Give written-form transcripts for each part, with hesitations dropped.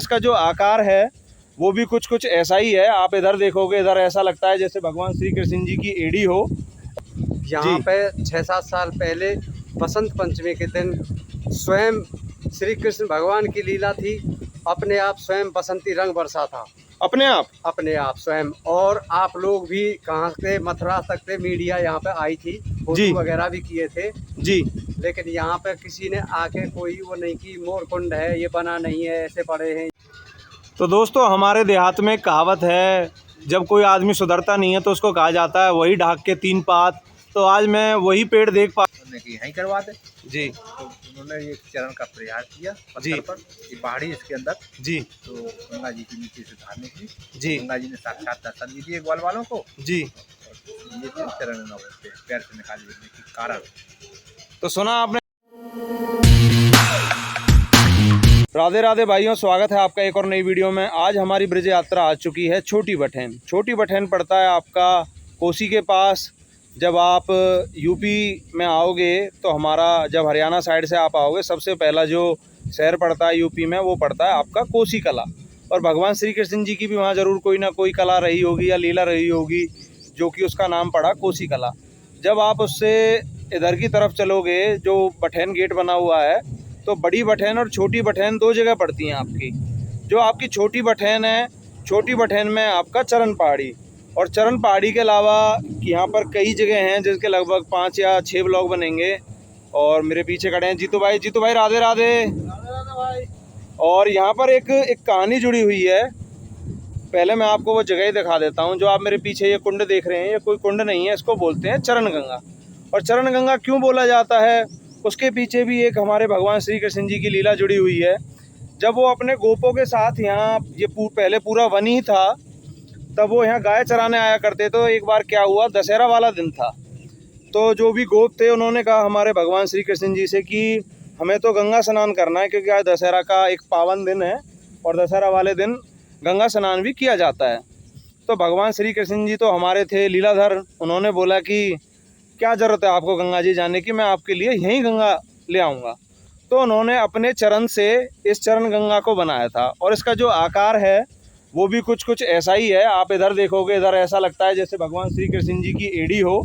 इसका जो आकार है वो भी कुछ ऐसा ही है। आप इधर देखोगे, इधर ऐसा लगता है जैसे भगवान श्री कृष्ण जी की एड़ी हो। यहाँ पे 6-7 साल पहले बसंत पंचमी के दिन स्वयं श्री कृष्ण भगवान की लीला थी। अपने आप स्वयं बसंती रंग बरसा था, अपने आप स्वयं। और आप लोग भी कहाँ से, मथुरा तक से मीडिया यहाँ पे आई थी, फोटो वगैरह भी किए थे जी। लेकिन यहाँ पे किसी ने आके कोई वो नहीं की मोर कुंड है, ये बना नहीं है, ऐसे पड़े हैं। तो दोस्तों, हमारे देहात में कहावत है, जब कोई आदमी सुधरता नहीं है तो उसको कहा जाता है वही ढाक के 3 पात। तो आज मैं वही पेड़ देख पा यहीं करवा दे जी। तो उन्होंने ये चरण का प्रयास किया जी पत्थर पर, ये पहाड़ी इसके अंदर जी। तो गंगा जी के नीचे से धार निकली जी। गंगा जी ने साक्षात दर्शन भी दिए ग्वाल वालों को जी। और ये थे चरण पैर से निकाल लेने के कारण। तो सुना आपने। राधे राधे भाइयों, स्वागत है आपका एक और नई वीडियो में। आज हमारी ब्रज यात्रा आ चुकी है छोटी बठेन। छोटी बठेन पड़ता है आपका कोसी के पास। जब आप यूपी में आओगे तो हमारा, जब हरियाणा साइड से आप आओगे, सबसे पहला जो शहर पड़ता है यूपी में वो पड़ता है आपका कोसी कला। और भगवान श्री कृष्ण जी की भी वहाँ ज़रूर कोई ना कोई कला रही होगी या लीला रही होगी, जो कि उसका नाम पड़ा कोसी कला। जब आप उससे इधर की तरफ चलोगे, जो बठेन गेट बना हुआ है, तो बड़ी बठेन और छोटी बठेन 2 जगह पड़ती हैं आपकी। जो आपकी छोटी बठेन है, छोटी बठेन में आपका चरण पहाड़ी, और चरण पहाड़ी के अलावा यहाँ पर कई जगह हैं जिसके लगभग 5 या 6 ब्लॉग बनेंगे। और मेरे पीछे खड़े हैं जीतू भाई। जीतू भाई राधे राधे। भाई। और यहाँ पर एक कहानी जुड़ी हुई है। पहले मैं आपको वो जगह ही दिखा देता हूँ। जो आप मेरे पीछे ये कुंड देख रहे हैं, ये कोई कुंड नहीं है, इसको बोलते हैं चरण गंगा। और चरण गंगा क्यों बोला जाता है, उसके पीछे भी एक हमारे भगवान श्री कृष्ण जी की लीला जुड़ी हुई है। जब वो अपने गोपों के साथ यहाँ, ये पहले पूरा वन ही था, तब वो यहाँ गाय चराने आया करते। तो एक बार क्या हुआ, दशहरा वाला दिन था, तो जो भी गोप थे उन्होंने कहा हमारे भगवान श्री कृष्ण जी से कि हमें तो गंगा स्नान करना है, क्योंकि आज दशहरा का एक पावन दिन है और दशहरा वाले दिन गंगा स्नान भी किया जाता है। तो भगवान श्री कृष्ण जी तो हमारे थे लीलाधर। उन्होंने बोला कि क्या ज़रूरत है आपको गंगा जी जाने की, मैं आपके लिए यहीं गंगा ले आऊँगा। तो उन्होंने अपने चरण से इस चरण गंगा को बनाया था। और इसका जो आकार है वो भी कुछ ऐसा ही है। आप इधर देखोगे, इधर ऐसा लगता है जैसे भगवान श्री कृष्ण जी की एड़ी हो,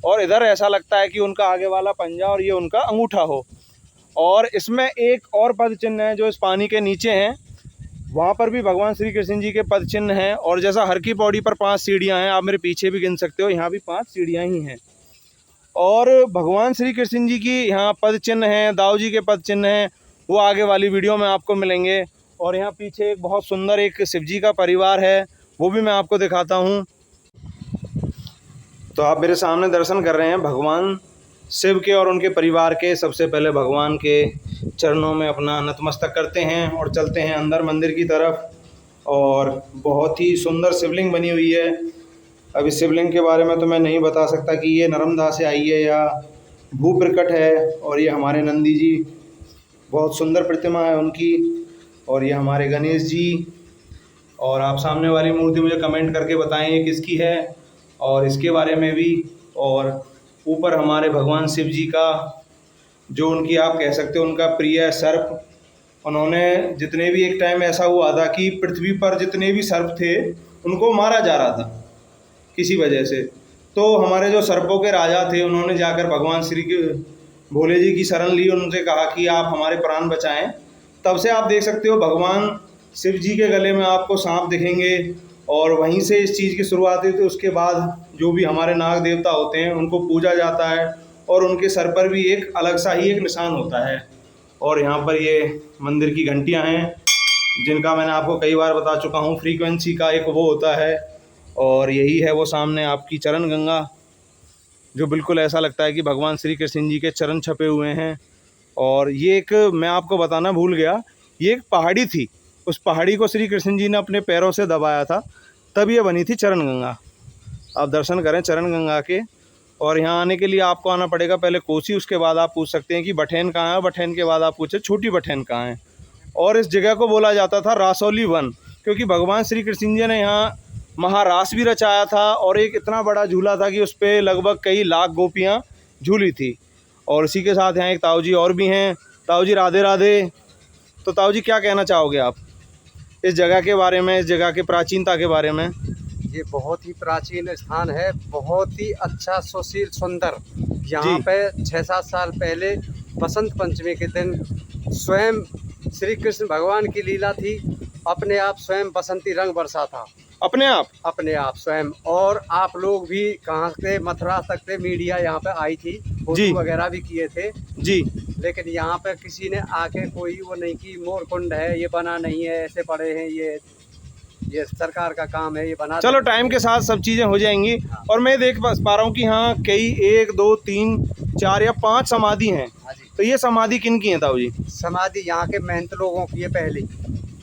और इधर ऐसा लगता है कि उनका आगे वाला पंजा और ये उनका अंगूठा हो। और इसमें एक और पद चिन्ह है जो इस पानी के नीचे हैं, वहाँ पर भी भगवान श्री कृष्ण जी के पद चिन्ह हैं। और जैसा हर की पौड़ी पर 5 सीढ़ियाँ हैं, आप मेरे पीछे भी गिन सकते हो, यहाँ भी 5 सीढ़ियाँ ही हैं। और भगवान श्री कृष्ण जी की यहाँ पद चिन्ह हैं, दाऊ जी के पद चिन्ह हैं, वो आगे वाली वीडियो में आपको मिलेंगे। और यहाँ पीछे एक बहुत सुंदर एक शिव जी का परिवार है, वो भी मैं आपको दिखाता हूँ। तो आप मेरे सामने दर्शन कर रहे हैं भगवान शिव के और उनके परिवार के। सबसे पहले भगवान के चरणों में अपना नतमस्तक करते हैं और चलते हैं अंदर मंदिर की तरफ। और बहुत ही सुंदर शिवलिंग बनी हुई है। अब इस शिवलिंग के बारे में तो मैं नहीं बता सकता कि ये नर्मदा से आई है या भू प्रकट है। और ये हमारे नंदी जी, बहुत सुंदर प्रतिमा है उनकी। और ये हमारे गणेश जी। और आप सामने वाली मूर्ति मुझे कमेंट करके बताएं ये किसकी है, और इसके बारे में भी। और ऊपर हमारे भगवान शिव जी का, जो उनकी आप कह सकते हो उनका प्रिय सर्प। उन्होंने जितने भी, एक टाइम ऐसा हुआ था कि पृथ्वी पर जितने भी सर्प थे उनको मारा जा रहा था किसी वजह से। तो हमारे जो सर्पों के राजा थे, उन्होंने जाकर भगवान श्री भोले जी की शरण ली, उनसे कहा कि आप हमारे प्राण बचाएं। तब से आप देख सकते हो भगवान शिव जी के गले में आपको सांप दिखेंगे। और वहीं से इस चीज़ की शुरुआत हुई। तो उसके बाद जो भी हमारे नाग देवता होते हैं उनको पूजा जाता है, और उनके सर पर भी एक अलग सा ही एक निशान होता है। और यहाँ पर ये मंदिर की घंटियाँ हैं, जिनका मैंने आपको कई बार बता चुका हूँ, फ्रीक्वेंसी का एक वो होता है। और यही है वो सामने आपकी चरण गंगा, जो बिल्कुल ऐसा लगता है कि भगवान श्री कृष्ण जी के चरण छपे हुए हैं। और ये एक, मैं आपको बताना भूल गया, ये एक पहाड़ी थी। उस पहाड़ी को श्री कृष्ण जी ने अपने पैरों से दबाया था, तब ये बनी थी चरण गंगा। आप दर्शन करें चरण गंगा के। और यहाँ आने के लिए आपको आना पड़ेगा पहले कोसी, उसके बाद आप पूछ सकते हैं कि बठेन कहाँ है। बठेन के बाद आप पूछे छोटी बठेन कहाँ है। और इस जगह को बोला जाता था रासौली वन, क्योंकि भगवान श्री कृष्ण जी ने यहाँ महारास भी रचाया था। और एक इतना बड़ा झूला था कि उस पर लगभग कई लाख गोपियाँ झूली थी। और इसी के साथ यहाँ एक ताऊ जी और भी हैं। ताऊ जी राधे राधे। तो ताऊ जी क्या कहना चाहोगे आप? इस जगह के बारे में, इस जगह की प्राचीनता के बारे में। ये बहुत ही प्राचीन स्थान है, बहुत ही अच्छा, सुशील, सुंदर। यहाँ जी। पे 6-7 साल पहले बसंत पंचमी के दिन स्वयं श्री कृष्ण भगवान की लीला थी। अपने आप स्वयं बसंती रंग बरसा था, अपने आप स्वयं। और आप लोग भी कहाँ से, मथुरा तक से मीडिया यहाँ पे आई थी, जी। फोटो वगैरह भी किए थे। जी। लेकिन यहाँ पे किसी ने आके कोई वो नहीं की, मोरकुंड है, ये बना नहीं है, ऐसे पड़े हैं, ये सरकार का काम है, ये बना। चलो टाइम के साथ सब चीज़ें हो जाएंगी। हाँ। और मैं देख पा रहा हूँ कि हाँ कई 1 2 3 4 या 5 समाधि हैं। हाँ जी। तो ये समाधि किन की है ताऊ जी? समाधि यहाँ के मेहनत लोगों की है, पहले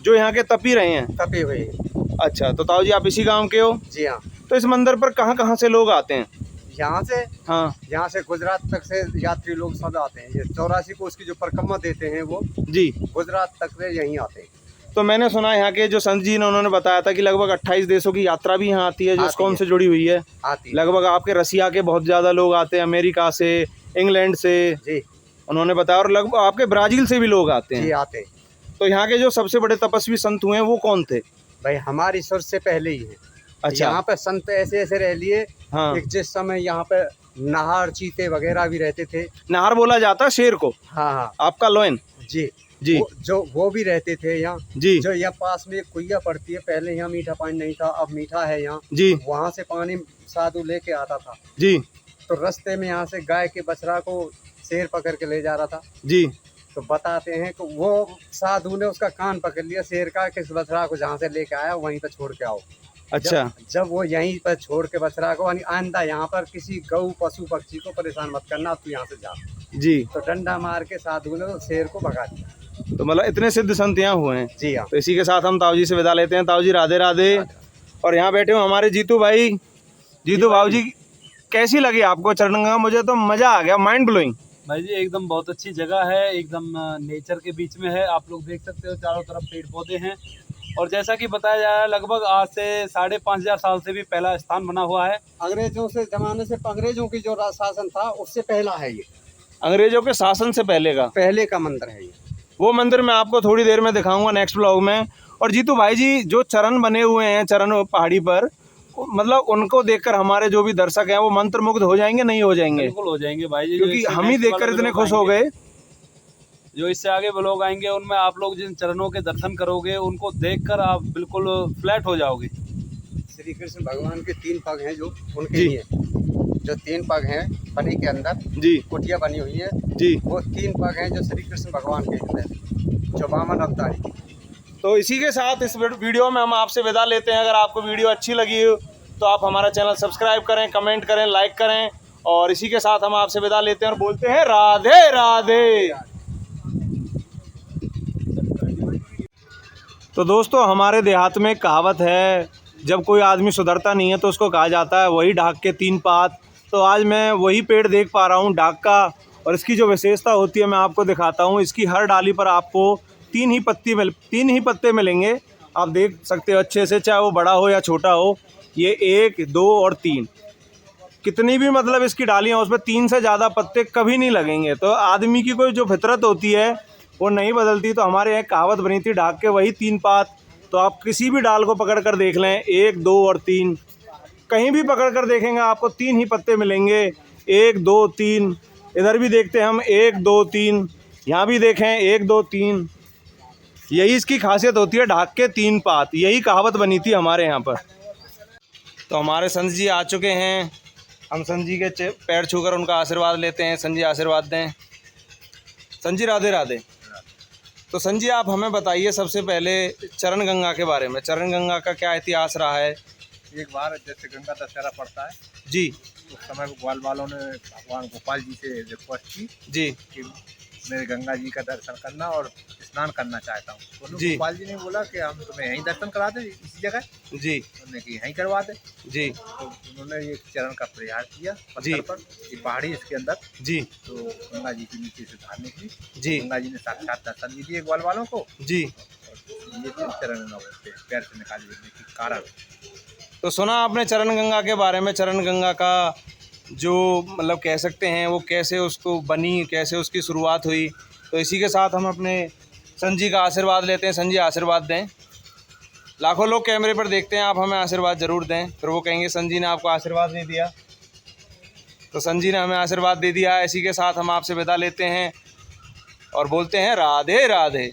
जो यहाँ के तपी रहे हैं। तपे हुए हैं। अच्छा, तो ताऊ जी आप इसी गांव के हो? जी हाँ। तो इस मंदिर पर कहाँ कहाँ से लोग आते हैं? यहाँ से गुजरात तक से यात्री लोग सब आते हैं। ये 84 को उसकी जो परिक्रमा देते हैं वो जी। गुजरात तक से यहीं आते हैं। तो मैंने सुना यहाँ के जो संत जी ने उन्होंने बताया था कि लगभग 28 देशों की यात्रा भी यहाँ आती है, जो आती इस्कॉन है। से जुड़ी हुई है। आती है। लगभग आपके रसिया के बहुत ज़्यादा लोग आते हैं, अमेरिका से, इंग्लैंड से, जी उन्होंने बताया। और लगभग आपके ब्राज़ील से भी लोग आते जी हैं। आते हैं। तो यहाँ के जो सबसे बड़े तपस्वी संत हुए हैं वो कौन थे? भाई हमारी सोच से पहले ही है। अच्छा। यहाँ पे संत ऐसे ऐसे रह लिए। हाँ। एक जिस समय यहाँ पे नाहर, चीते वगैरह भी रहते थे। नाहर बोला जाता है शेर को। हाँ हाँ। आपका लोयन। जी जी। वो भी रहते थे यहाँ। जी। जो यहाँ पास में एक कुइया पड़ती है, पहले यहाँ मीठा पानी नहीं था, अब मीठा है यहाँ। जी। वहाँ से पानी साधु लेके आता था। जी। तो रास्ते में यहाँ से गाय के बछड़ा को शेर पकड़ के ले जा रहा था। जी। तो बताते हैं कि वो साधु ने उसका कान पकड़ लिया शेर का, कि इस बछड़ा को जहाँ से लेके आया वहीं पर छोड़ के आओ। अच्छा। जब वो यहीं पर छोड़ के बछड़ा को, आइंदा यहाँ पर किसी गऊ, पशु, पक्षी को परेशान मत करना, तू यहाँ से जा। जी। तो डंडा मार के साधु ने उस शेर को भगा दिया। तो मतलब इतने सिद्ध संत यहाँ हुए हैं। जी हाँ। तो इसी के साथ हम ताऊ जी से विदा लेते हैं। ताऊ जी राधे राधे। और यहाँ बैठे हो हमारे जीतू भाई। जीतू भाऊ जी, कैसी लगी आपको चरणगंगा? मुझे तो मज़ा आ गया, माइंड ब्लोइंग। भाई जी एकदम बहुत अच्छी जगह है, एकदम नेचर के बीच में है। आप लोग देख सकते हो चारों तरफ पेड़ पौधे हैं। और जैसा कि बताया जा रहा है, लगभग आज से 5,500 साल से भी पहला स्थान बना हुआ है। अंग्रेजों से जमाने से, अंग्रेजों की जो शासन था उससे पहला है ये। अंग्रेजों के शासन से पहले का मंदिर है ये। वो मंदिर मैं आपको थोड़ी देर में दिखाऊंगा नेक्स्ट ब्लॉग में। और जीतू भाई जी, जो चरण बने हुए हैं चरण पहाड़ी पर, मतलब उनको देखकर हमारे जो भी दर्शक हैं वो मंत्रमुग्ध हो जाएंगे, नहीं हो जाएंगे? बिल्कुल हो जाएंगे भाई जी, क्योंकि हम ही देखकर इतने खुश हो गए। जो इससे आगे ब्लॉग आएंगे उनमें आप लोग जिन चरणों के दर्शन करोगे उनको देखकर आप बिल्कुल फ्लैट हो जाओगे। श्री कृष्ण भगवान के 3 पग हैं जो उनके जी। लिए, जो 3 पग हैं बनी के अंदर जी। कुटिया बनी हुई है जी। वो 3 पग हैं जो श्री कृष्ण भगवान के हैं, जो वामन अवतारी। तो इसी के साथ इस वीडियो में हम आपसे विदा लेते हैं। अगर आपको वीडियो अच्छी लगी हो तो आप हमारा चैनल सब्सक्राइब करें, कमेंट करें, लाइक करें। और इसी के साथ हम आपसे विदा लेते हैं और बोलते हैं राधे राधे। तो दोस्तों, हमारे देहात में कहावत है, जब कोई आदमी सुधरता नहीं है तो उसको कहा जाता है वही ढाक के 3 पात। तो आज मैं वही पेड़ देख पा रहा हूँ, ढाक का। और इसकी जो विशेषता होती है मैं आपको दिखाता हूँ। इसकी हर डाली पर आपको 3 ही पत्ते मिलेंगे। आप देख सकते हो अच्छे से, चाहे वो बड़ा हो या छोटा हो। ये 1 2 और 3, कितनी भी मतलब इसकी डालियाँ, उसमें 3 से ज़्यादा पत्ते कभी नहीं लगेंगे। तो आदमी की कोई जो फितरत होती है वो नहीं बदलती। तो हमारे यहाँ कहावत बनी थी, ढाक के वही 3 पात। तो आप किसी भी डाल को पकड़ कर देख लें, 1 2 और 3, कहीं भी पकड़ कर देखेंगे आपको 3 ही पत्ते मिलेंगे। 1 2 3, इधर भी देखते हैं हम, 1 2 3, यहाँ भी देखें 1 2 3। यही इसकी खासियत होती है, ढाक के 3 पात। यही कहावत बनी थी हमारे यहाँ पर। तो हमारे संत जी आ चुके हैं। हम संत जी के पैर छूकर उनका आशीर्वाद लेते हैं। संत जी आशीर्वाद दें। संत जी राधे राधे। तो संत जी, आप हमें बताइए सबसे पहले चरण गंगा के बारे में। चरण गंगा का क्या इतिहास रहा है? एक बार जैसे गंगा दशहरा पड़ता है जी। उस समय ग्वाल वालों ने भगवान गोपाल जी से रिक्वेस्ट की जी। कि मेरे गंगा जी का दर्शन करना और स्नान करना चाहता हूँ। तो जी। गोपाल जी ने बोला कि हम तुम्हें यहीं दर्शन करा दें, इसी जगह। जी। उन्होंने कि यहीं करवा दे। जी। तो उन्होंने एक चरण का प्रयास किया जी। पत्थर पर, ये पहाड़ी इसके अंदर। जी। तो गंगा जी के नीचे से धार निकली। जी। गंगा जी ने साक्षात दर्शन भी दिए ग्वाल वालों को। जी। ये थे चरण नवों पैर से निकाले देने के कारण। तो सुना आपने चरण गंगा के बारे में। चरण गंगा का जो मतलब कह सकते हैं वो कैसे उसको बनी, कैसे उसकी शुरुआत हुई। तो इसी के साथ हम अपने संत जी का आशीर्वाद लेते हैं। संत जी आशीर्वाद दें। लाखों लोग कैमरे पर देखते हैं, आप हमें आशीर्वाद जरूर दें, फिर वो कहेंगे संजी ने आपको आशीर्वाद नहीं दिया। तो संजी ने हमें आशीर्वाद दे दिया। इसी के साथ हम आपसे विदा लेते हैं और बोलते हैं राधे राधे।